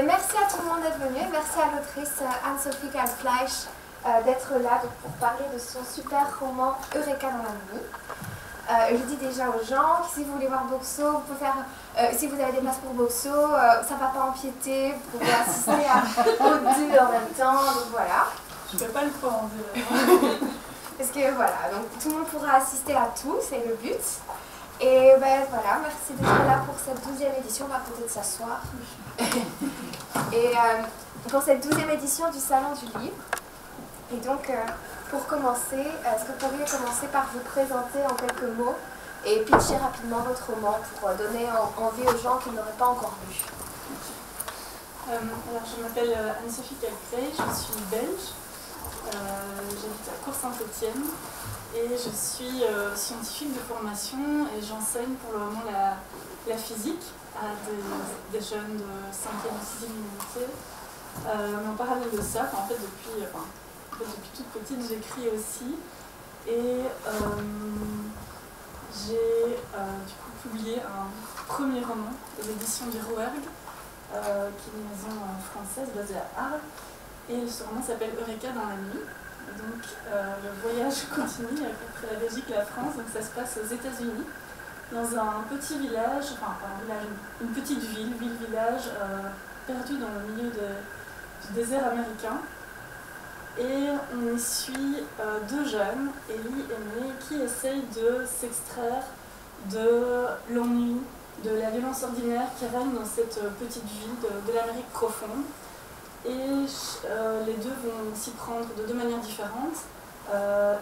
Merci à tout le monde d'être venu. Merci à l'autrice Anne-Sophie Kalfleisch d'être là pour parler de son super roman Eureka dans la nuit. Je dis déjà aux gens que si vous voulez voir Boxo, vous pouvez faire, si vous avez des places pour Boxo, ça ne va pas empiéter, vous pouvez assister aux deux en même temps, donc voilà. Je ne fais pas le poids en deux. Parce que voilà, donc tout le monde pourra assister à tout, c'est le but. Et ben voilà, merci d'être là pour cette 12e édition, on va peut-être s'asseoir. Et pour cette 12e édition du Salon du Livre. Et donc, pour commencer, est-ce que vous pourriez commencer par vous présenter en quelques mots et pitcher rapidement votre roman pour donner envie aux gens qui ne l'auraient pas encore lu. Alors, je m'appelle Anne-Sophie Kalfleisch, je suis belge, j'habite à Cours-Saint-Étienne et je suis scientifique de formation et j'enseigne pour le moment la physique à des jeunes de 5e et 6e unité. Mais en parallèle de ça, en fait, depuis toute petite, j'écris aussi et j'ai du coup publié un premier roman aux éditions du Rouergue, qui est une maison française basée à Arles, et ce roman s'appelle Eureka dans la nuit. Et donc le voyage continue après la Belgique et la France, donc ça se passe aux États-Unis, dans un petit village, une petite ville-village perdu dans le milieu du désert américain. Et on y suit deux jeunes, Ellie et May, qui essayent de s'extraire de l'ennui, de la violence ordinaire qui règne dans cette petite ville de l'Amérique profonde. Et les deux vont s'y prendre de deux manières différentes.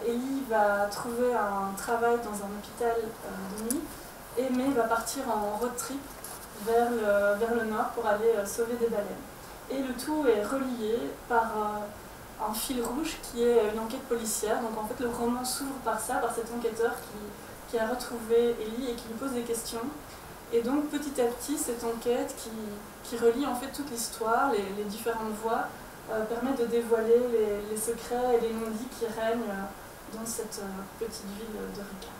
Ellie va trouver un travail dans un hôpital de nuit, et May va partir en road trip vers le nord pour aller sauver des baleines. Et le tout est relié par un fil rouge qui est une enquête policière. Donc en fait le roman s'ouvre par ça, par cet enquêteur qui a retrouvé Ellie et qui lui pose des questions. Et donc petit à petit cette enquête qui relie en fait toute l'histoire, les différentes voies, permet de dévoiler les secrets et les non-dits qui règnent dans cette petite ville d'Eureka.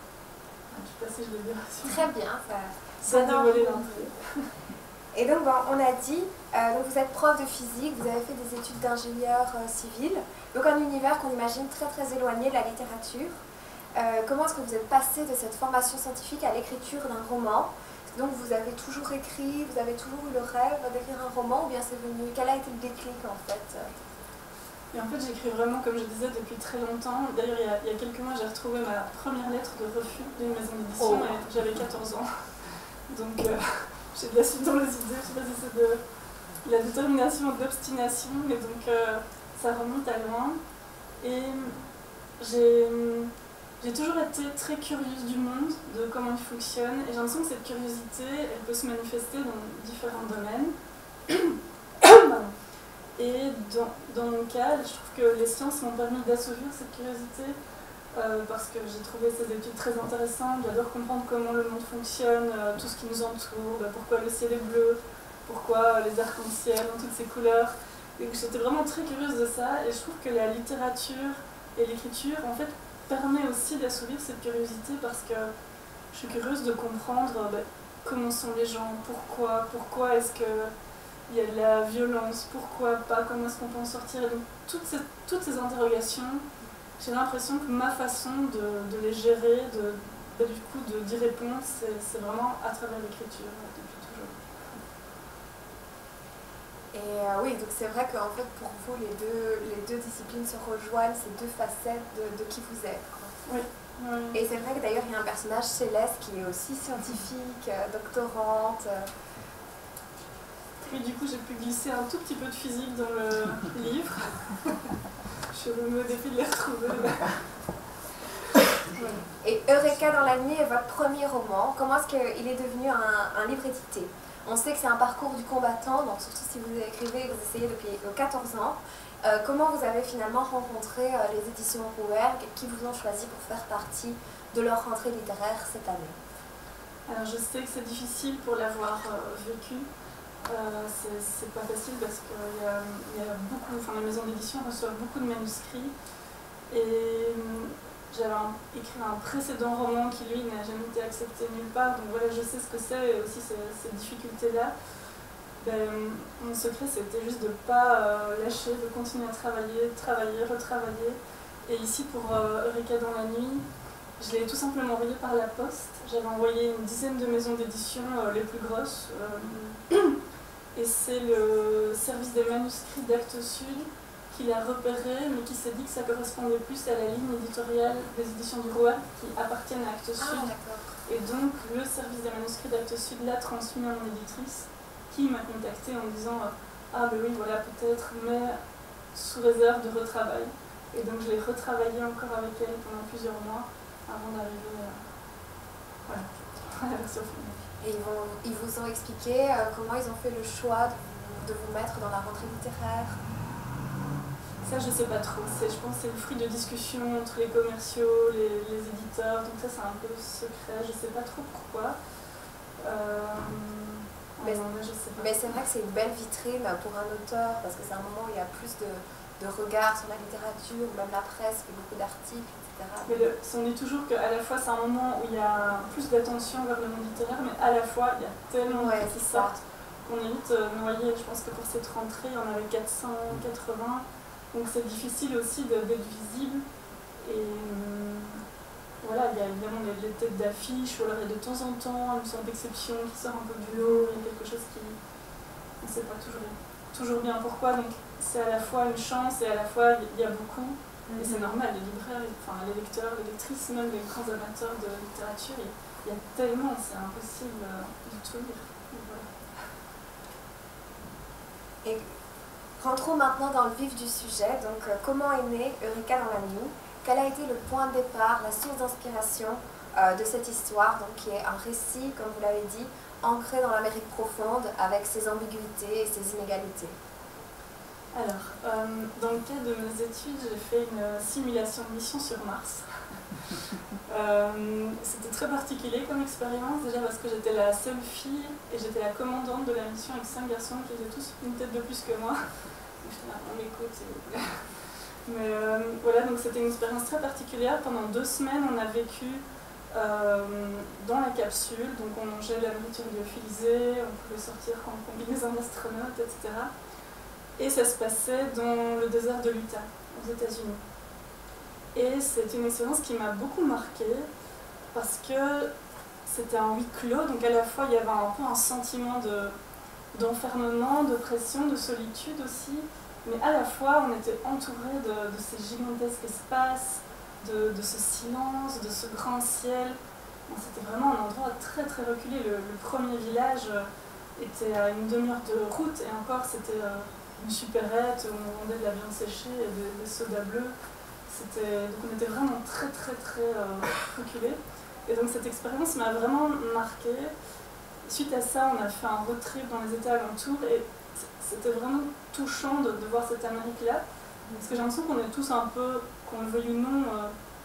Je ne sais pas si je l'ai bien reçu. Très bien, ça a dévoilé l'entrée. Et donc, on a dit, donc vous êtes prof de physique, vous avez fait des études d'ingénieur civil, donc un univers qu'on imagine très très éloigné de la littérature. Comment est-ce que vous êtes passé de cette formation scientifique à l'écriture d'un roman? Donc vous avez toujours écrit, vous avez toujours eu le rêve d'écrire un roman, ou bien c'est venu, quel a été le déclic en fait? Et en fait j'écris vraiment, comme je disais, depuis très longtemps. D'ailleurs il y a quelques mois j'ai retrouvé ma première lettre de refus d'une maison d'édition et j'avais 14 ans. Donc j'ai de la suite dans les idées, je ne sais pas si c'est de la détermination ou de l'obstination, mais donc ça remonte à loin. Et j'ai toujours été très curieuse du monde, de comment il fonctionne, et j'ai l'impression que cette curiosité, elle peut se manifester dans différents domaines. Et dans mon cas, je trouve que les sciences m'ont permis d'assouvir cette curiosité, parce que j'ai trouvé ces études très intéressantes. J'adore comprendre comment le monde fonctionne, tout ce qui nous entoure, pourquoi le ciel est bleu, pourquoi les arcs-en-ciel ont toutes ces couleurs. Et j'étais vraiment très curieuse de ça, et je trouve que la littérature et l'écriture en fait permet aussi d'assouvir cette curiosité, parce que je suis curieuse de comprendre comment sont les gens, pourquoi est-ce qu'il y a de la violence, pourquoi pas, comment est-ce qu'on peut en sortir. Et donc toutes ces interrogations, j'ai l'impression que ma façon de les gérer, du coup d'y répondre, c'est vraiment à travers l'écriture depuis toujours. Et oui, donc c'est vrai qu'en fait pour vous les deux disciplines se rejoignent, ces deux facettes de qui vous êtes. Oui. Et c'est vrai que d'ailleurs il y a un personnage, Céleste, qui est aussi scientifique, doctorante. Oui, du coup j'ai pu glisser un tout petit peu de physique dans le livre. Je me mets au défi de les retrouver. Et Eureka dans la nuit est votre premier roman. Comment est-ce qu'il est devenu un livre édité? On sait que c'est un parcours du combattant, donc surtout si vous écrivez, vous essayez depuis 14 ans. Comment vous avez finalement rencontré les éditions Rouergue qui vous ont choisi pour faire partie de leur rentrée littéraire cette année? Alors je sais que c'est difficile pour l'avoir vécu. C'est pas facile parce qu'il y a beaucoup, la maison d'édition reçoit beaucoup de manuscrits, et j'avais écrit un précédent roman qui lui n'a jamais été accepté nulle part, donc voilà, je sais ce que c'est, et aussi ces difficultés-là. Mon secret, c'était juste de ne pas lâcher, de continuer à travailler, retravailler. Et ici, pour Eureka dans la nuit, je l'ai tout simplement envoyé par la poste. J'avais envoyé une dizaine de maisons d'édition, les plus grosses. Et c'est le service des manuscrits d'Actes Sud qui l'a repéré, mais qui s'est dit que ça correspondait plus à la ligne éditoriale des éditions du Roi qui appartiennent à Actes Sud. Et donc, le service des manuscrits d'Actes Sud l'a transmis à mon éditrice, qui m'a contactée en disant ah ben oui, voilà, peut-être, mais sous réserve de retravail. Et donc, je l'ai retravaillé encore avec elle pendant plusieurs mois avant d'arriver à la version finale. Et ils vous ont expliqué comment ils ont fait le choix de vous mettre dans la rentrée littéraire? Ça, je sais pas trop. Je pense que c'est le fruit de discussions entre les commerciaux, les éditeurs. Donc ça, c'est un peu secret. Je sais pas trop pourquoi. Mais c'est vrai que c'est une belle vitrine pour un auteur, parce que c'est un moment où il y a plus de regard sur la littérature, même la presse fait beaucoup d'articles, etc. Mais on dit toujours qu'à la fois, c'est un moment où il y a plus d'attention vers le monde littéraire, mais à la fois, il y a tellement de qui sortent qu'on est vite noyé. Je pense que pour cette rentrée, il y en avait 480. Donc c'est difficile aussi d'être visible. Et voilà, il y a évidemment les têtes d'affiche, ou alors il y a de temps en temps une sorte d'exception qui sort un peu du lot, il y a quelque chose qui... On ne sait pas toujours bien pourquoi. Donc c'est à la fois une chance et à la fois il y a beaucoup. Et c'est normal, les libraires, enfin les lecteurs, les lectrices, même les grands amateurs de littérature, il y a tellement, c'est impossible de tout lire. Voilà. Et rentrons maintenant dans le vif du sujet. Donc, comment est né Eureka dans la nuit? Quel a été le point de départ, la source d'inspiration de cette histoire, donc, qui est un récit, comme vous l'avez dit, ancré dans l'Amérique profonde, avec ses ambiguïtés et ses inégalités? Alors, dans le cadre de mes études, j'ai fait une simulation de mission sur Mars. C'était très particulier comme expérience, déjà parce que j'étais la seule fille et j'étais la commandante de la mission avec 5 garçons qui étaient tous une tête de plus que moi. On m'écoute. Mais voilà, donc c'était une expérience très particulière. Pendant 2 semaines, on a vécu dans la capsule, donc on mangeait de la nourriture lyophilisée, on pouvait sortir en combinaison d'astronaute, etc. Et ça se passait dans le désert de l'Utah, aux États-Unis. Et c'est une expérience qui m'a beaucoup marquée parce que c'était un huis clos, donc à la fois il y avait un peu un sentiment d'enfermement, de pression, de solitude aussi, mais à la fois on était entouré de ces gigantesques espaces, de ce silence, de ce grand ciel. Bon, c'était vraiment un endroit très très reculé. Le premier village était à une demi-heure de route et encore c'était une supérette où on vendait de la viande séchée et des sodas bleus. Donc on était vraiment très très très reculés. Et donc cette expérience m'a vraiment marquée. Suite à ça, on a fait un road trip dans les États alentours et c'était vraiment touchant de voir cette Amérique-là. Parce que j'ai l'impression qu'on est tous un peu, qu'on le veuille ou non,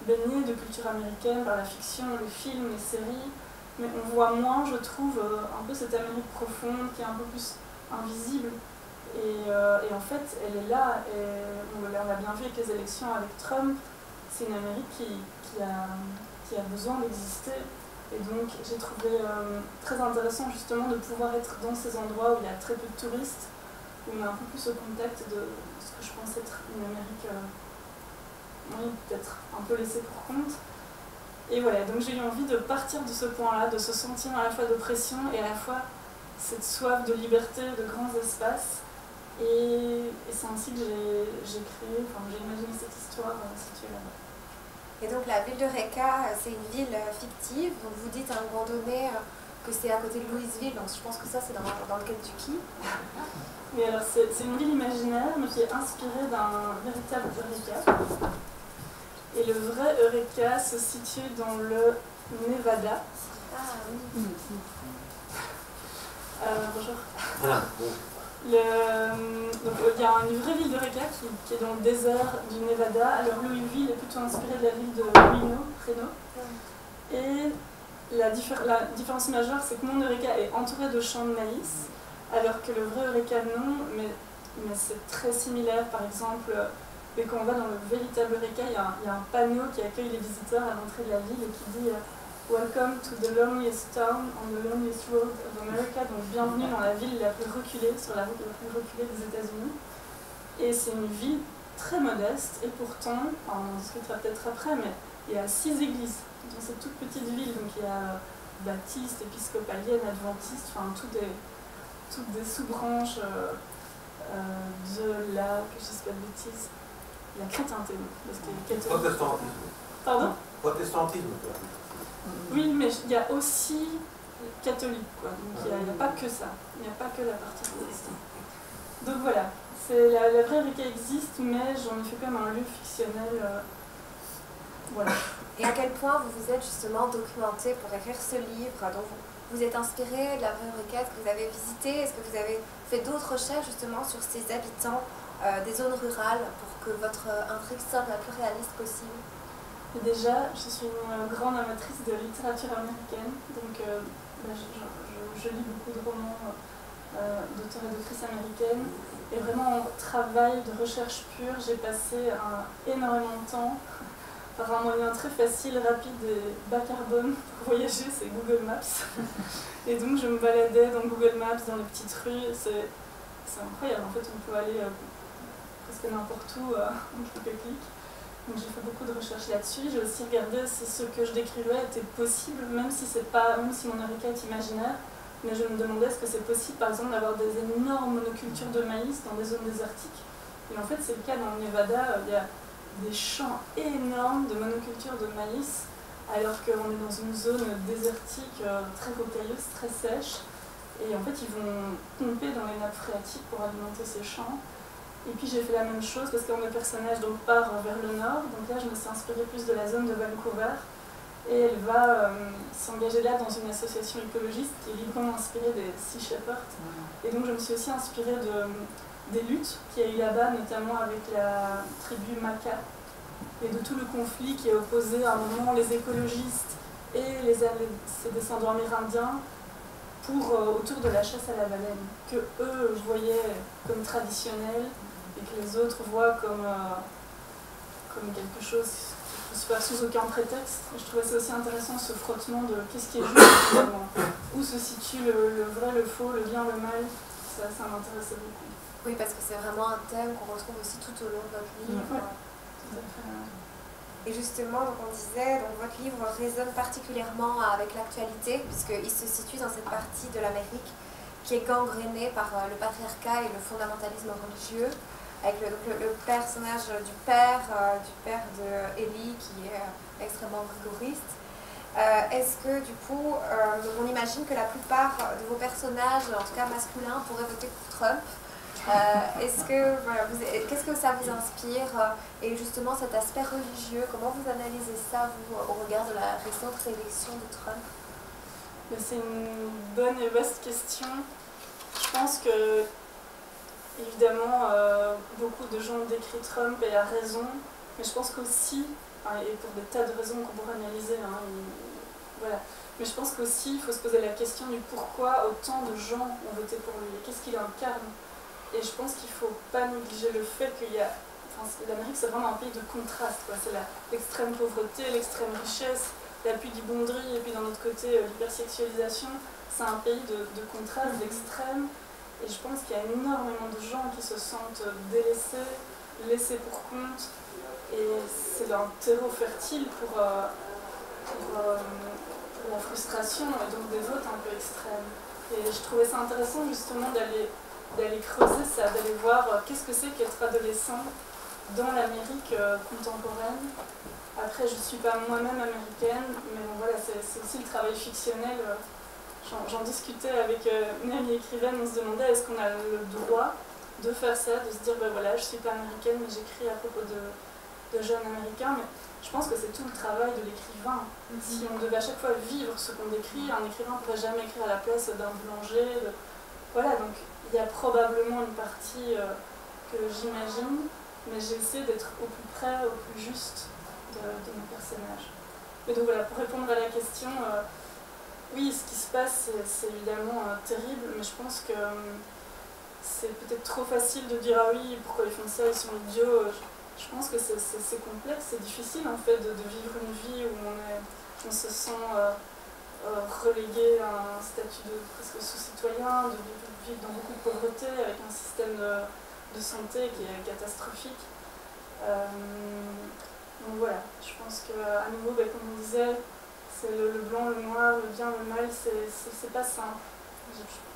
baignés de culture américaine par la fiction, les films, les séries. Mais on voit moins, je trouve, un peu cette Amérique profonde qui est un peu plus invisible. Et en fait, elle est là, et on l'a bien vu avec les élections avec Trump. C'est une Amérique qui a besoin d'exister. Et donc j'ai trouvé très intéressant justement de pouvoir être dans ces endroits où il y a très peu de touristes, où on est un peu plus au contact de ce que je pense être une Amérique, oui, peut-être un peu laissée pour compte. Et voilà, donc j'ai eu envie de partir de ce point-là, de ce sentiment à la fois de pression et à la fois cette soif de liberté, de grands espaces. Et c'est ainsi que j'ai imaginé cette histoire située là-bas. Et donc la ville d'Eureka, c'est une ville fictive, donc vous dites à un moment donné que c'est à côté de Louisville, donc je pense que ça c'est dans le Kentucky. Oui, alors c'est une ville imaginaire, mais qui est inspirée d'un véritable Eureka. Et le vrai Eureka se situe dans le Nevada. Ah oui. Bonjour. Ah, bon. Donc, il y a une vraie ville d'Eureka qui est dans le désert du Nevada. Alors Louisville est plutôt inspirée de la ville de Reno. Et la différence majeure, c'est que mon Eureka est entouré de champs de maïs, alors que le vrai Eureka non, mais c'est très similaire. Par exemple, quand on va dans le véritable Eureka, il y a un panneau qui accueille les visiteurs à l'entrée de la ville et qui dit Welcome to the loneliest town on the loneliest road of America, donc bienvenue dans la ville la plus reculée, sur la route la plus reculée des États-Unis. Et c'est une ville très modeste, et pourtant, on en discutera peut-être après, mais il y a 6 églises dans cette toute petite ville, donc il y a baptiste, épiscopalienne, adventiste, enfin toutes des sous-branches de la, que je ne dis pas de bêtises, la chrétienté, parce qu'il y a Protestantisme. Pardon? Protestantisme. Oui, mais il y a aussi catholique, quoi. Donc il n'y a pas que ça, il n'y a pas que la partie protestante. Donc voilà, la vraie Eureka existe, mais j'en ai fait comme un lieu fictionnel. Voilà. Et à quel point vous vous êtes justement documenté pour écrire ce livre? Donc vous êtes inspiré de la vraie Eureka? Est-ce que vous avez visité? Est-ce que vous avez fait d'autres recherches justement sur ces habitants des zones rurales pour que votre intrigue sonne la plus réaliste possible? Et déjà, je suis une grande amatrice de littérature américaine, donc je lis beaucoup de romans d'auteurs et d'autrices américaines. Et vraiment, en travail de recherche pure, j'ai passé énormément de temps par un moyen très facile, rapide et bas carbone pour voyager, c'est Google Maps. Et donc, je me baladais dans Google Maps, dans les petites rues. C'est incroyable, en fait, on peut aller presque n'importe où en quelques clics. Donc j'ai fait beaucoup de recherches là-dessus. J'ai aussi regardé si ce que je décrivais était possible, même si mon Eureka est imaginaire. Mais je me demandais est-ce que c'est possible, par exemple, d'avoir des énormes monocultures de maïs dans des zones désertiques. Et en fait, c'est le cas dans le Nevada. Il y a des champs énormes de monoculture de maïs, alors qu'on est dans une zone désertique très rocailleuse, très sèche. Et en fait, ils vont pomper dans les nappes phréatiques pour alimenter ces champs. Et puis j'ai fait la même chose parce que mon personnage donc, part vers le nord. Donc là, je me suis inspirée plus de la zone de Vancouver. Et elle va s'engager là dans une association écologiste qui est librement inspirée des Sea Shepherds. Et donc je me suis aussi inspirée des luttes qu'il y a eu là-bas, notamment avec la tribu Maka. Et de tout le conflit qui a opposé à un moment les écologistes et ses descendants amérindiens autour de la chasse à la baleine, que eux voyaient comme traditionnelle et que les autres voient comme quelque chose qui peut se faire sous aucun prétexte. Et je trouvais ça aussi intéressant, ce frottement de qu'est-ce qui est juste finalement, où se situe le vrai, le faux, le bien, le mal. Ça m'intéressait beaucoup. Oui, parce que c'est vraiment un thème qu'on retrouve aussi tout au long de votre livre. Ouais, tout à fait. Et justement, donc on disait, donc votre livre résonne particulièrement avec l'actualité, puisqu'il se situe dans cette partie de l'Amérique qui est gangrénée par le patriarcat et le fondamentalisme religieux, avec le personnage du père de Ellie qui est extrêmement rigoriste. Est-ce que du coup, on imagine que la plupart de vos personnages, en tout cas masculins, pourraient voter pour Trump? Qu'est-ce que ça vous inspire? Et justement cet aspect religieux, comment vous analysez ça, vous, au regard de la récente élection de Trump? C'est une bonne et vaste question. Je pense que, évidemment, beaucoup de gens décrivent Trump et à raison, mais je pense qu'aussi, et pour des tas de raisons qu'on pourrait analyser, voilà. Mais je pense qu'aussi, il faut se poser la question du pourquoi autant de gens ont voté pour lui, qu'est-ce qu'il incarne. Et je pense qu'il ne faut pas négliger le fait qu'il y a... l'Amérique, c'est vraiment un pays de contraste, quoi. C'est l'extrême pauvreté, l'extrême richesse, la pudibonderie, et puis d'un autre côté, l'hypersexualisation. C'est un pays de contraste, d'extrême. Et je pense qu'il y a énormément de gens qui se sentent délaissés, laissés pour compte. Et c'est un terreau fertile pour la frustration et donc des votes un peu extrêmes. Et je trouvais ça intéressant justement d'aller creuser ça, d'aller voir qu'est-ce que c'est qu'être adolescent dans l'Amérique contemporaine. Après, je ne suis pas moi-même américaine, mais bon, voilà, c'est aussi le travail fictionnel. J'en discutais avec une amie écrivaine, on se demandait est-ce qu'on a le droit de faire ça, de se dire ben voilà, je ne suis pas américaine, mais j'écris à propos de jeunes américains. Mais je pense que c'est tout le travail de l'écrivain. Si on devait à chaque fois vivre ce qu'on décrit, un écrivain ne pourrait jamais écrire à la place d'un boulanger. Voilà, donc il y a probablement une partie que j'imagine, mais j'ai essayé d'être au plus près, au plus juste de mes personnages. Et donc voilà, pour répondre à la question, oui, ce qui se passe, c'est évidemment terrible, mais je pense que c'est peut-être trop facile de dire ah oui, pourquoi ils font ça, ils sont idiots. Je pense que c'est complexe, c'est difficile en fait de vivre une vie où on est on se sent relégué à un statut de presque sous-citoyen, de vivre dans beaucoup de pauvreté, avec un système de santé qui est catastrophique. Donc voilà, je pense qu'à nouveau, comme on disait, c'est le blanc, le noir, le bien, le mal, c'est pas simple.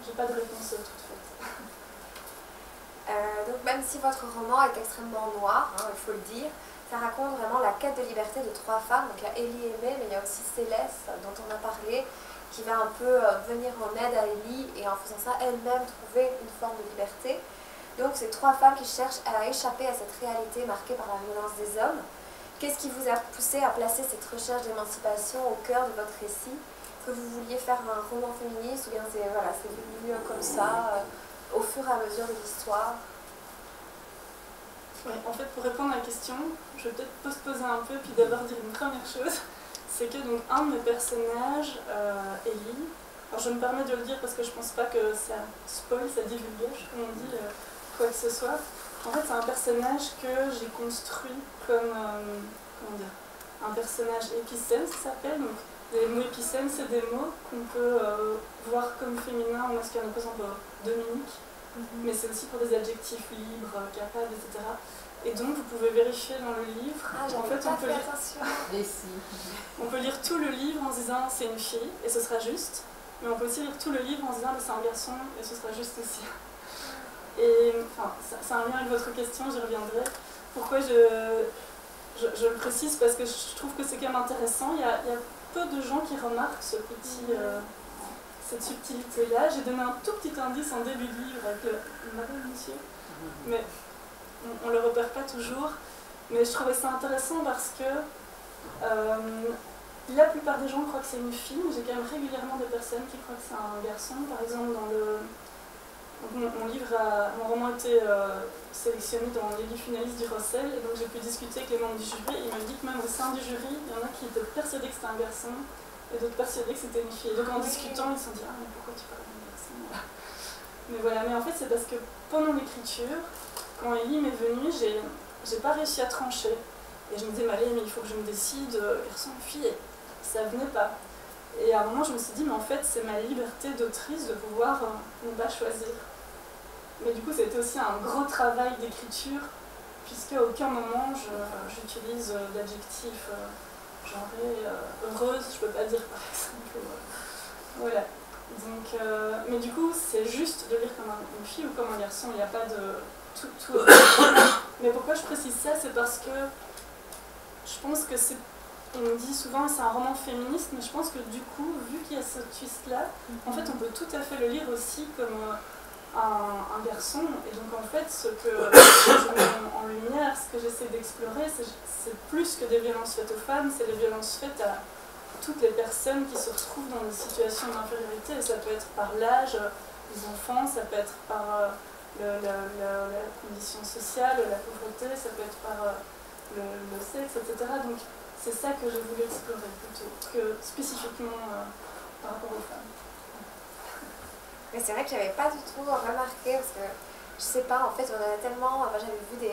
J'ai pas de réponse toute faite. Donc même si votre roman est extrêmement noir, hein, il faut le dire, ça raconte vraiment la quête de liberté de trois femmes. Donc il y a Ellie et May, mais il y a aussi Céleste, dont on a parlé, qui va un peu venir en aide à Ellie et en faisant ça elle-même trouver une forme de liberté. Donc c'est trois femmes qui cherchent à échapper à cette réalité marquée par la violence des hommes. Qu'est-ce qui vous a poussé à placer cette recherche d'émancipation au cœur de votre récit? Est-ce que vous vouliez faire un roman féministe ou bien c'est venu comme ça au fur et à mesure de l'histoire? Ouais, en fait, pour répondre à la question, je vais peut-être postposer un peu puis d'abord dire une première chose. C'est que donc, un de mes personnages, Ellie, alors je me permets de le dire parce que je pense pas que ça spoil, ça divulgage, comme on dit, quoi que ce soit. En fait, c'est un personnage que j'ai construit comme, comment dire, un personnage épicène, ça s'appelle. Donc, les mots épicènes, c'est des mots qu'on peut voir comme féminins ou masculins, par exemple Dominique, mais c'est aussi pour des adjectifs libres, capables, etc. Et donc, vous pouvez vérifier dans le livre. Ah, en fait, on peut on peut lire tout le livre en se disant c'est une fille et ce sera juste, mais on peut aussi lire tout le livre en se disant c'est un garçon et ce sera juste aussi. Et enfin, c'est un lien avec votre question, j'y reviendrai. Pourquoi je le précise? Parce que je trouve que c'est quand même intéressant. Il y a peu de gens qui remarquent cette subtilité-là. J'ai donné un tout petit indice en début de livre avec le madame, monsieur, mais on ne le repère pas toujours. Mais je trouvais ça intéressant parce que la plupart des gens croient que c'est une fille, mais j'ai quand même régulièrement des personnes qui croient que c'est un garçon. Par exemple, dans mon roman a été sélectionné dans l'élite finaliste du Rossel, et donc j'ai pu discuter avec les membres du jury, et il m'a dit que même au sein du jury, il y en a qui étaient persuadés que c'était un garçon, et d'autres persuadés que c'était une fille. Et donc en discutant, ils se sont dit « Ah, mais pourquoi tu parles d'un garçon ?» Mais voilà, mais en fait c'est parce que pendant l'écriture, quand Ellie m'est venue, j'ai pas réussi à trancher. Et je me disais, mais il faut que je me décide, garçon ou fille, et ça venait pas. Et à un moment, je me suis dit, mais en fait, c'est ma liberté d'autrice de pouvoir ne pas choisir. Mais du coup, c'était aussi un gros travail d'écriture, puisqu'à aucun moment, j'utilise d'adjectif genré, heureuse, je peux pas dire par exemple. Voilà. Donc, mais du coup, c'est juste de lire comme une fille ou comme un garçon, il n'y a pas de tout. Mais pourquoi je précise ça? C'est parce que je pense que c'est. On me dit souvent que c'est un roman féministe, mais je pense que du coup, vu qu'il y a ce twist-là, en fait, on peut tout à fait le lire aussi comme un garçon. Et donc, en fait, ce que je mets en lumière, ce que j'essaie d'explorer, c'est plus que des violences faites aux femmes, c'est les violences faites à toutes les personnes qui se retrouvent dans des situations d'infériorité. Et ça peut être par l'âge des enfants, ça peut être par la condition sociale, la pauvreté, ça peut être par le sexe, etc. Donc c'est ça que j'ai voulu explorer plutôt que spécifiquement par rapport aux femmes. Mais c'est vrai que j'avais pas du tout remarqué parce que je sais pas, en fait on a tellement, enfin, j'avais vu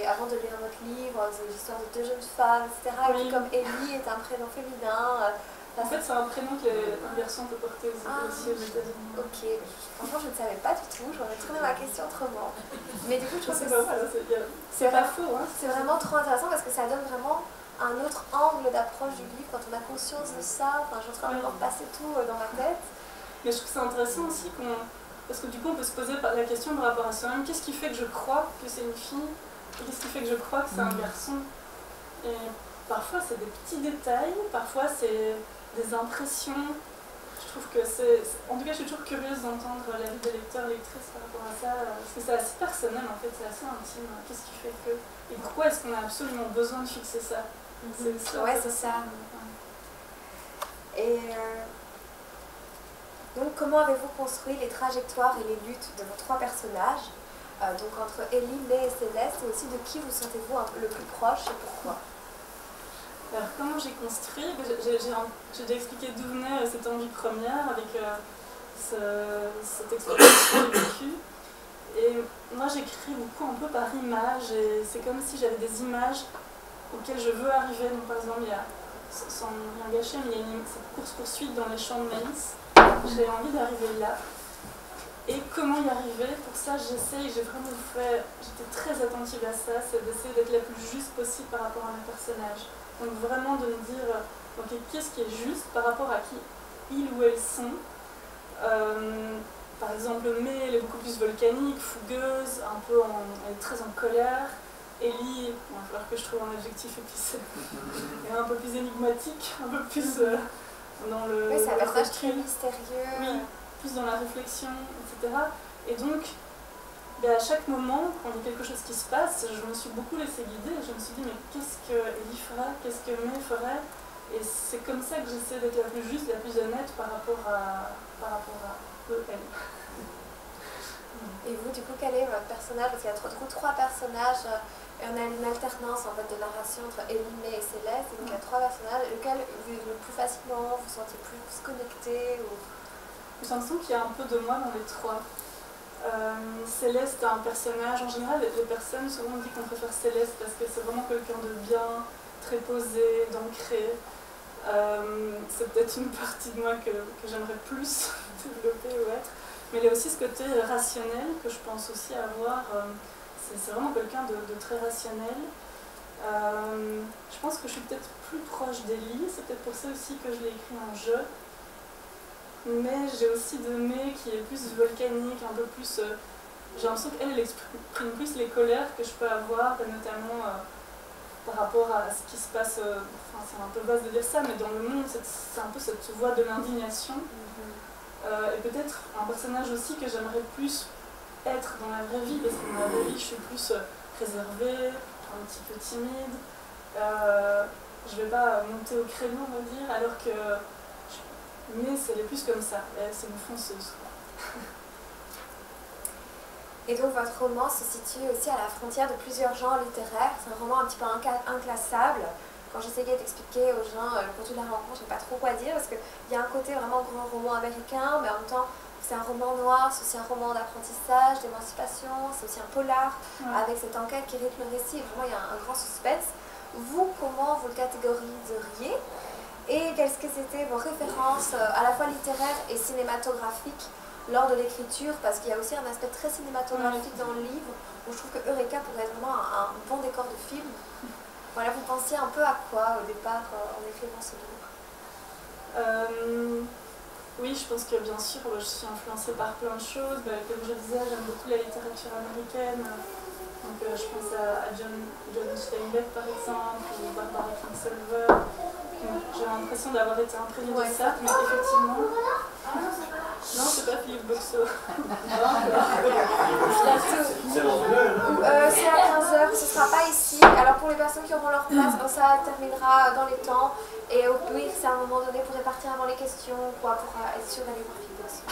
avant de lire notre livre, des histoires de deux jeunes femmes, etc. Oui. Et puis comme Ellie est un prénom féminin. En fait, c'est un prénom qu'un garçon peut porter aussi aux États-Unis. Ok, franchement, je ne savais pas du tout, j'aurais tourné ma question autrement. Mais du coup, je trouve que c'est pas faux. Hein. C'est vraiment trop intéressant parce que ça donne vraiment un autre angle d'approche du livre quand on a conscience de ça. Enfin, je suis en train de repasser tout dans ma tête. Mais je trouve que c'est intéressant aussi parce que du coup, on peut se poser la question par rapport à soi-même. Qu'est-ce qui fait que je crois que c'est une fille et qu'est-ce qui fait que je crois que c'est un garçon? Et parfois, c'est des petits détails, parfois, c'est des impressions. Je trouve que en tout cas, je suis toujours curieuse d'entendre l'avis des lecteurs et lectrices par rapport à ça, parce que c'est assez personnel en fait, c'est assez intime. Qu'est-ce qui fait que. Et pourquoi est-ce qu'on a absolument besoin de fixer ça? Ouais, c'est ça. Et donc, comment avez-vous construit les trajectoires et les luttes de vos trois personnages, donc entre Ellie, May et Céleste, et aussi de qui vous sentez-vous le plus proche et pourquoi? Alors, comment j'ai construit? J'ai déjà expliqué d'où venait cette envie première avec cette expérience que j'ai vécue. Et moi, j'écris beaucoup un peu par image, et c'est comme si j'avais des images auxquelles je veux arriver. Donc, par exemple, il y a sans rien gâcher, mais il y a cette course-poursuite dans les champs de maïs. J'ai envie d'arriver là. Et comment y arriver? Pour ça, j'essaye, j'étais très attentive à ça, c'est d'essayer d'être la plus juste possible par rapport à mes personnages. Donc vraiment de me dire, ok, qu'est-ce qui est juste par rapport à qui ils ou elles sont. Par exemple, May, elle est beaucoup plus volcanique, fougueuse, elle est très en colère. Ellie, il va falloir que je trouve un adjectif épicé, est un peu plus énigmatique, un peu plus dans le... Oui, c'est un personnage très mystérieux. Oui, plus dans la réflexion, etc. Et donc, à chaque moment, quand il y a quelque chose qui se passe, je me suis beaucoup laissée guider. Je me suis dit, mais qu'est-ce que Ellie fera? Qu'est-ce que May ferait? Et c'est comme ça que j'essaie d'être la plus juste, la plus honnête par rapport à eux, elles. Et vous, du coup, quel est votre personnage? Parce qu'il y a du coup 3 personnages, et on a une alternance en fait, de narration entre Ellie, May et Céleste. Et donc il y a 3 personnages. Lequel le plus facilement vous sentez plus connecté ou... J'ai l'impression qu'il y a un peu de moi dans les 3. Céleste est un personnage, en général les personnes souvent disent qu'on préfère Céleste parce que c'est vraiment quelqu'un de bien, très posé, d'ancré. C'est peut-être une partie de moi que j'aimerais plus développer ou être. Mais il y a aussi ce côté rationnel que je pense aussi avoir. C'est vraiment quelqu'un de très rationnel. Je pense que je suis peut-être plus proche d'Ellie, c'est peut-être pour ça aussi que je l'ai écrit en jeu. Mais j'ai aussi de May qui est plus volcanique, un peu plus... j'ai l'impression qu'elle exprime plus les colères que je peux avoir, et notamment par rapport à ce qui se passe... Enfin, c'est un peu vaste de dire ça, mais dans le monde, c'est un peu cette voie de l'indignation. Et peut-être un personnage aussi que j'aimerais plus être dans la vraie vie, parce que dans la vraie vie, je suis plus réservée, un petit peu timide. Je vais pas monter au créneau, on va dire, alors que... Mais elle est plus comme ça, c'est une fonceuse. Et donc votre roman se situe aussi à la frontière de plusieurs genres littéraires. C'est un roman un petit peu inclassable. Quand j'essayais d'expliquer aux gens le contenu de la rencontre, je ne sais pas trop quoi dire, parce qu'il y a un côté vraiment grand roman américain, mais en même temps c'est un roman noir, c'est aussi un roman d'apprentissage, d'émancipation, c'est aussi un polar, avec cette enquête qui rythme le récit. Vraiment, il y a un grand suspense. Vous, comment vous le catégoriseriez? Et quelles que c'était vos références à la fois littéraires et cinématographiques lors de l'écriture, parce qu'il y a aussi un aspect très cinématographique dans le livre, où je trouve que Eureka pourrait être vraiment un bon décor de film. Voilà, vous pensiez un peu à quoi au départ en écrivant ce livre? Oui, je pense que bien sûr, je suis influencée par plein de choses. Comme je disais, j'aime beaucoup la littérature américaine. Donc je pense à John Steinbeck par exemple, ou Barbara Kingsolver. J'ai l'impression d'avoir été imprégnée de ça, mais effectivement... Non, c'est pas Philippe Boxeau. C'est à 15h, ce ne sera pas ici. Alors pour les personnes qui auront leur place, ça terminera dans les temps. Et oui, c'est à un moment donné pour répartir avant les questions, quoi, pour être sûr d'aller voir Philippe Boxeau.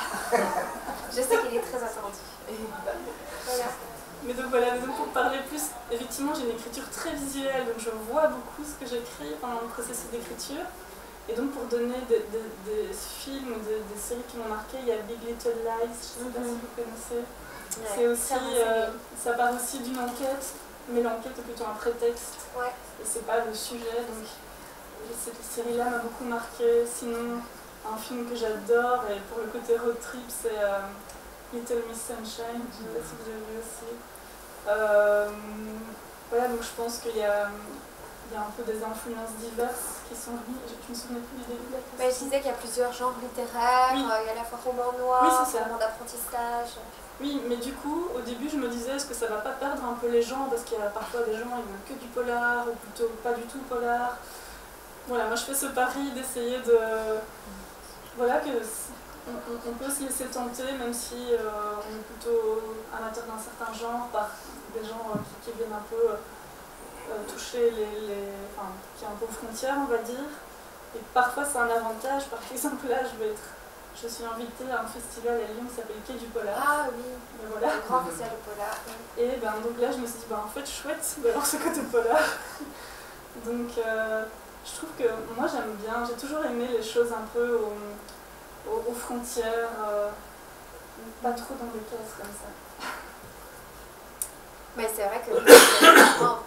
Je sais qu'il est très attendu. Voilà. Mais donc voilà, donc pour parler plus, effectivement j'ai une écriture très visuelle, donc je vois beaucoup ce que j'écris pendant le processus d'écriture. Et donc pour donner des films ou des séries qui m'ont marqué, il y a Big Little Lies, je ne sais pas si vous connaissez. Ouais, c'est aussi, ça part aussi d'une enquête, mais l'enquête est plutôt un prétexte. Ouais. Et c'est pas le sujet, donc cette série-là m'a beaucoup marqué. Sinon, un film que j'adore, et pour le côté road trip, c'est Little Miss Sunshine, je ne sais pas si vous avez vu aussi. Voilà, donc je pense qu'il y a un peu des influences diverses qui sont venues. Je me souviens plus du début de la question. Je disais qu'il y a plusieurs genres littéraires, oui. Il y a à la fois roman noir, roman d'apprentissage. Oui, mais du coup, au début, je me disais, est-ce que ça va pas perdre un peu les gens? Parce qu'il y a parfois des gens, ils veulent que du polar, ou plutôt pas du tout polar. Voilà, moi je fais ce pari d'essayer de... Voilà, on peut se laisser tenter, même si on est plutôt amateur d'un certain genre, par des gens qui viennent un peu toucher enfin, qui est un peu aux frontières, on va dire. Et parfois c'est un avantage, par exemple là je suis invitée à un festival à Lyon qui s'appelle Quai du Polar. Ah oui, voilà. Le grand festival du polar. Et donc là je me suis dit, en fait chouette d'avoir ce côté polar. Donc je trouve que moi j'aime bien, j'ai toujours aimé les choses un peu aux frontières, pas trop dans des cases comme ça. Mais c'est vrai que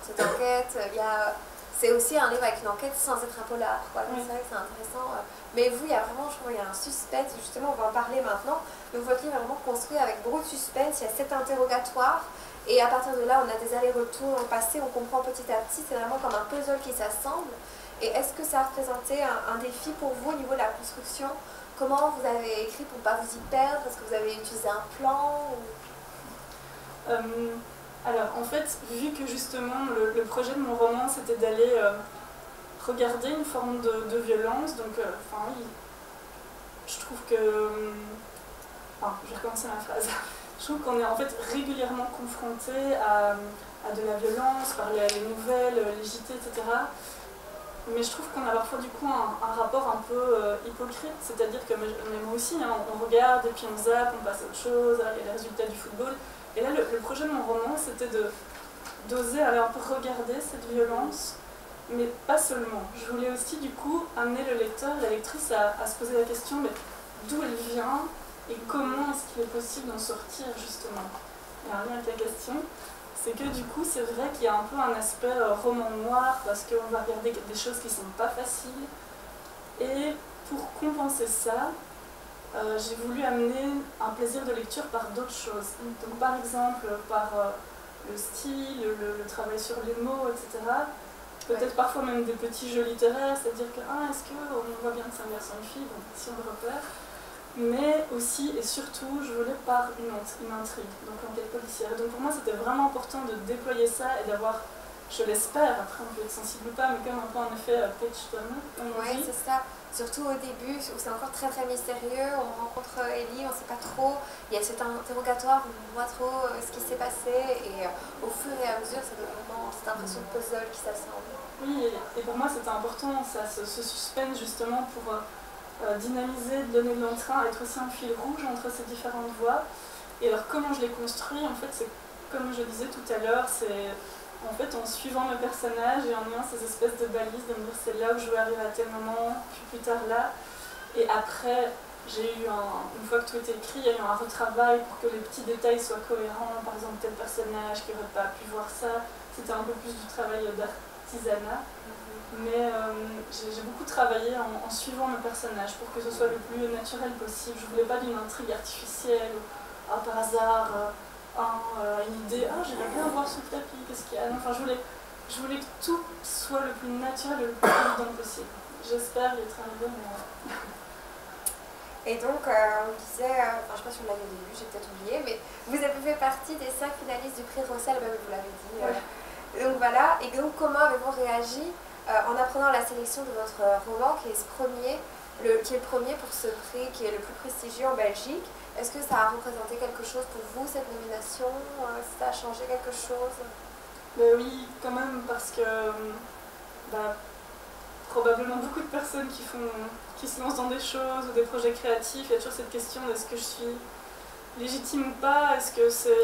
cette enquête, il y a c'est aussi un livre avec une enquête sans être un polar, quoi. Donc Oui. c'est vrai que c'est intéressant. Mais vous, il y a vraiment, je trouve, il y a un suspense, justement, on va en parler maintenant. Donc votre livre est vraiment construit avec beaucoup de suspense, il y a 7 interrogatoires, et à partir de là, on a des allers-retours dans le passé, on comprend petit à petit, c'est vraiment comme un puzzle qui s'assemble. Et est-ce que ça a représenté un défi pour vous au niveau de la construction? Comment vous avez écrit pour ne pas vous y perdre? Est-ce que vous avez utilisé un plan ou... Alors, en fait, vu que justement le projet de mon roman c'était d'aller regarder une forme de violence, donc oui, je trouve que. Enfin, je vais recommencer ma phrase. Je trouve qu'on est en fait régulièrement confronté à de la violence par les nouvelles, les JT, etc. Mais je trouve qu'on a parfois du coup un rapport un peu hypocrite, c'est-à-dire que mais moi aussi, hein, on regarde et puis on zappe, on passe à autre chose, il y a les résultats du football. Et là, le projet de mon roman, c'était d'oser aller un peu regarder cette violence, mais pas seulement. Je voulais aussi du coup amener le lecteur, la lectrice à se poser la question mais d'où elle vient et comment est-ce qu'il est possible d'en sortir justement. Il y a un lien avec la question. C'est que du coup, c'est vrai qu'il y a un peu un aspect roman noir parce qu'on va regarder des choses qui sont pas faciles. Et pour compenser ça, j'ai voulu amener un plaisir de lecture par d'autres choses. Donc par exemple, par le style, le travail sur les mots, etc. Peut-être parfois même des petits jeux littéraires, c'est-à-dire que est-ce qu'on voit bien que c'est un garçon et une fille, donc si on le repère. Mais aussi et surtout, je voulais par une intrigue, donc l'enquête policière. Et donc pour moi, c'était vraiment important de déployer ça et d'avoir, je l'espère, après on peut être sensible ou pas, mais comme un peu en effet page turner. Oui, c'est ça. Surtout au début, où c'est encore très très mystérieux, on rencontre Ellie, on ne sait pas trop, il y a cet interrogatoire où on voit trop ce qui s'est passé, et au fur et à mesure, ça donne vraiment cette impression de puzzle qui s'assemble. Oui, et pour moi c'était important, ça, ce suspense justement pour dynamiser, donner de l'entrain, être aussi un fil rouge entre ces différentes voies. Et alors comment je l'ai construit, en fait c'est comme je disais tout à l'heure, c'est en fait en suivant mes personnages et en ayant ces espèces de balises, de me dire c'est là où je veux arriver à tel moment, puis plus tard là. Et après, j'ai eu une fois que tout était écrit, il y a eu un retravail pour que les petits détails soient cohérents, par exemple tel personnage qui n'aurait pas pu voir ça, c'était un peu plus du travail d'artisanat. Mais j'ai beaucoup travaillé en suivant mes personnages pour que ce soit le plus naturel possible. Je ne voulais pas d'une intrigue artificielle, par hasard, une idée, j'aimerais bien voir ce tapis, qu'est-ce qu'il y a. Enfin, je voulais que tout soit le plus naturel et le plus évident possible. J'espère y être arrivée, mais... Et donc, on disait, je ne sais pas si on l'avait au début, j'ai peut-être oublié, mais vous avez fait partie des 5 finalistes du prix Rossel, vous l'avez dit. Donc voilà, et donc comment avez-vous réagi en apprenant la sélection de votre roman, qui est le premier pour ce prix, qui est le plus prestigieux en Belgique? Est-ce que ça a représenté quelque chose pour vous, cette nomination? Ça a changé quelque chose? Oui, quand même, parce que probablement beaucoup de personnes qui se lancent dans des choses ou des projets créatifs, il y a toujours cette question est-ce que je suis légitime ou pas? Est-ce que c'est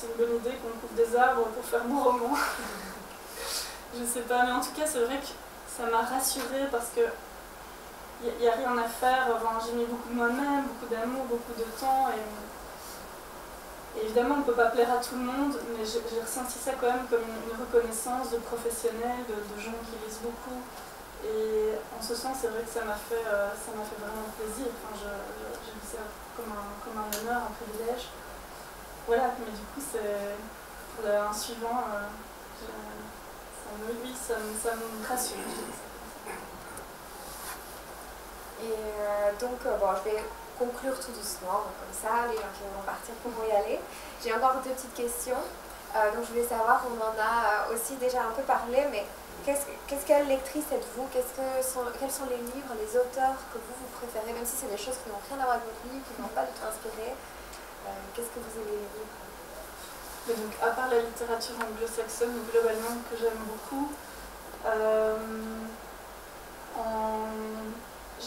une bonne idée qu'on coupe des arbres pour faire mon roman? Je sais pas, mais en tout cas, c'est vrai que ça m'a rassurée parce que il n'y a rien à faire. Enfin, j'ai mis beaucoup de moi-même, beaucoup d'amour, beaucoup de temps. Et évidemment, on ne peut pas plaire à tout le monde, mais j'ai ressenti ça quand même comme une reconnaissance de professionnels, de gens qui lisent beaucoup. Et en ce sens, c'est vrai que ça m'a fait vraiment plaisir. Enfin, j'ai vu ça comme un honneur, un privilège. Voilà, mais du coup, c'est pour un suivant, ça me rassure. Et donc, je vais conclure tout doucement, comme ça, les gens qui vont partir pourront y aller. J'ai encore 2 petites questions. Donc, je voulais savoir, on en a aussi déjà un peu parlé, mais quelle lectrice êtes-vous? Quels sont les livres, les auteurs que vous préférez, même si c'est des choses qui n'ont rien à voir avec votre livre, qui ne vont pas du tout inspirer? Qu'est-ce que vous aimez lire? Donc, à part la littérature anglo-saxonne, globalement, que j'aime beaucoup,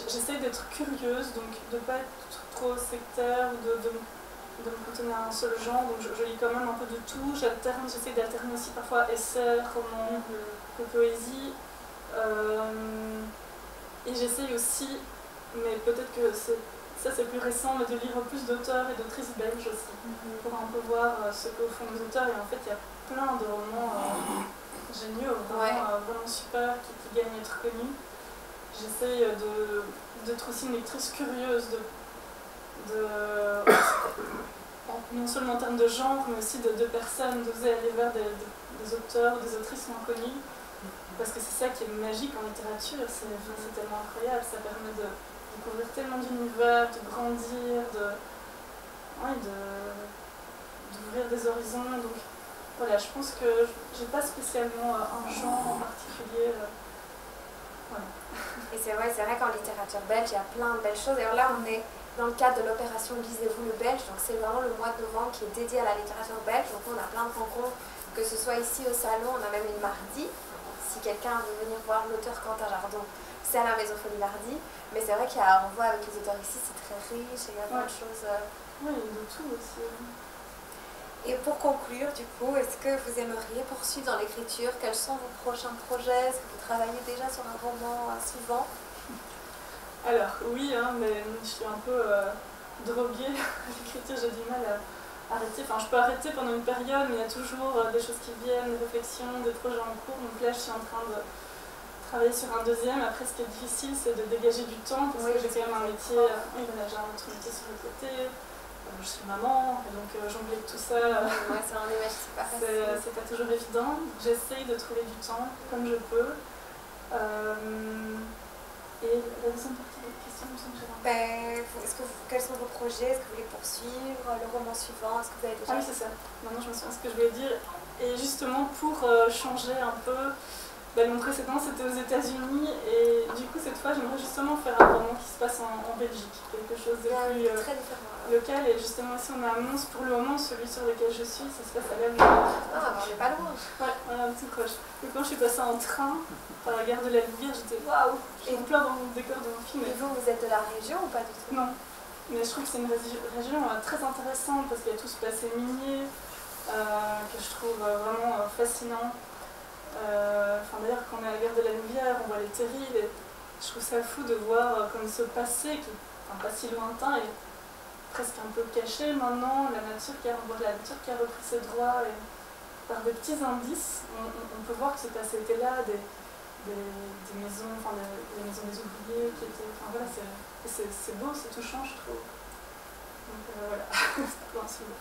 j'essaie d'être curieuse, donc de ne pas être trop sectaire, de me cantonner à un seul genre, donc je lis quand même un peu de tout, j'essaie d'alterner aussi parfois essais, romans, que poésie, et j'essaie aussi, mais peut-être que ça c'est plus récent, mais de lire plus d'auteurs et d'autrices belges aussi, pour un peu voir ce qu'au fond des auteurs, et en fait il y a plein de romans géniaux, vraiment super, qui gagnent à être connus. J'essaye d'être aussi une lectrice curieuse, non seulement en termes de genre, mais aussi de personnes, d'oser aller vers des auteurs, des autrices moins connues. Parce que c'est ça qui est magique en littérature, c'est tellement incroyable, ça permet de découvrir tellement d'univers, de grandir, d'ouvrir des horizons. Donc voilà, je pense que j'ai pas spécialement un genre en particulier. Voilà. Et c'est vrai qu'en littérature belge, il y a plein de belles choses. Et alors là, on est dans le cadre de l'opération Lisez-vous le Belge, donc c'est vraiment le mois de novembre qui est dédié à la littérature belge. Donc on a plein de rencontres, que ce soit ici au salon, on a même une mardi. Si quelqu'un veut venir voir l'auteur Quentin Jardon, c'est à la Maison Folie mardi. Mais c'est vrai qu'on voit avec les auteurs ici, c'est très riche et il y a plein de choses. Oui, il y a de tout aussi. Et pour conclure, du coup, est-ce que vous aimeriez poursuivre dans l'écriture? Quels sont vos prochains projets? Est-ce que vous travaillez déjà sur un roman suivant? Alors, oui, mais je suis un peu droguée à l'écriture, j'ai du mal à arrêter. Enfin, je peux arrêter pendant une période, mais il y a toujours des choses qui viennent, des réflexions, des projets en cours. Donc là, je suis en train de travailler sur un deuxième. Après, ce qui est difficile, c'est de dégager du temps, parce que j'ai quand même un métier, j'ai un autre métier sur le côté. Je suis maman, et donc jongler tout ça, c'est pas toujours évident. J'essaye de trouver du temps comme je peux. Et la deuxième partie de votre question, il me semble que j'ai quels sont vos projets? Est-ce que vous voulez poursuivre le roman suivant? Est-ce que vous avez déjà... Ah oui, c'est ça. Maintenant, je me souviens ce que je voulais dire. Et justement, pour changer un peu, mon précédent, c'était aux États-Unis. Et du coup, cette fois, j'aimerais justement faire un roman qui se passe en Belgique. Quelque chose de plus très différent, local. Et justement, ici, on a à Mons. Pour le moment, celui sur lequel je suis, ça se passe à la Ah, on n'est pas loin. Ouais, voilà, tout proche. Et quand je suis passée en train par la gare de la Louvière, j'étais waouh, je suis en plein dans le décor de mon film. Et vous êtes de la région ou pas du tout? Non, mais je trouve que c'est une région très intéressante parce qu'il y a tout ce passé minier que je trouve vraiment fascinant. D'ailleurs, quand on est à la gare de la Louvière, on voit les terrils et je trouve ça fou de voir comme ce passé qui est pas si lointain et presque un peu caché maintenant, la nature qui a repris ses droits. Et par des petits indices, on peut voir que ce passé était là, des maisons, les maisons des ouvriers qui étaient. Voilà, c'est beau, c'est touchant, je trouve. Donc voilà, c'est pour un souvenir.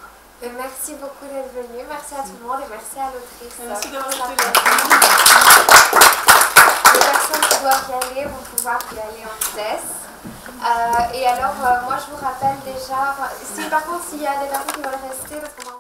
Merci beaucoup d'être venu, merci à tout le monde et merci à l'autrice. Merci d'avoir été là. Les personnes qui doivent y aller vont pouvoir y aller en vitesse. Et alors, moi je vous rappelle déjà, par contre, s'il y a des personnes qui veulent rester, parce qu'on va